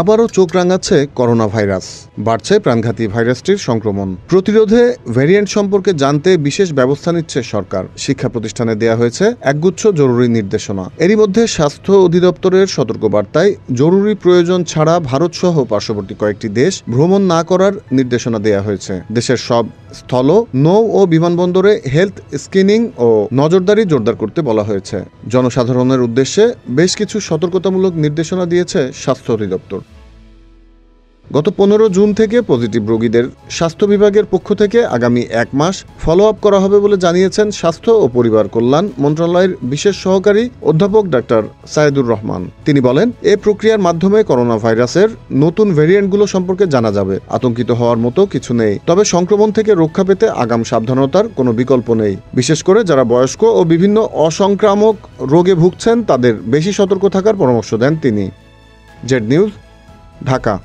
আবারও চোখ রাঙাচ্ছে corona virus, বাড়ছে প্রাণঘাতী ভাইরাসটির সংক্রমণ প্রতিরোধে ভ্যারিয়েন্ট সম্পর্কে জানতে বিশেষ ব্যবস্থা নিচ্ছে সরকার। শিক্ষা প্রতিষ্ঠানে দেয়া হয়েছে একগুচ্ছ জরুরি নির্দেশনা। এরই মধ্যে স্বাস্থ্য অধিদপ্তরের সতর্কবার্তায় জরুরি প্রয়োজন ছাড়া ভারতসহ পার্শ্ববর্তী কয়েকটি দেশ ভ্রমণ না করার নির্দেশনা দেয়া হয়েছে। দেশের সব স্থল, নৌ ও বিমানবন্দরে হেলথ স্ক্রিনিং ও নজরদারি জোরদার করতে বলা হয়েছে। জনসাধারণের উদ্দেশ্যে বেশ কিছু সতর্কতামূলক নির্দেশনা দিয়েছে স্বাস্থ্য অধিদপ্তর। গত 15 জুন থেকে পজিটিভ রোগীদের স্বাস্থ্য বিভাগের পক্ষ থেকে আগামী 1 মাস ফলো আপ করা হবে বলে জানিয়েছেন স্বাস্থ্য ও পরিবার কল্যাণ মন্ত্রণালয়ের বিশেষ সহকারী অধ্যাপক ডাক্তার সায়েদুর রহমান। তিনি বলেন, এই প্রক্রিয়ার মাধ্যমে করোনা ভাইরাসের নতুন ভেরিয়েন্টগুলো সম্পর্কে জানা যাবে। আতঙ্কিত হওয়ার মতো কিছু নেই, তবে সংক্রমণ থেকে রক্ষা পেতে আগাম সাবধানতার কোনো বিকল্প নেই। বিশেষ করে যারা বয়স্ক ও বিভিন্ন অসংক্রামক রোগে ভুগছেন তাদের বেশি সতর্ক থাকার পরামর্শ দেন তিনি। Z news, Dhaka.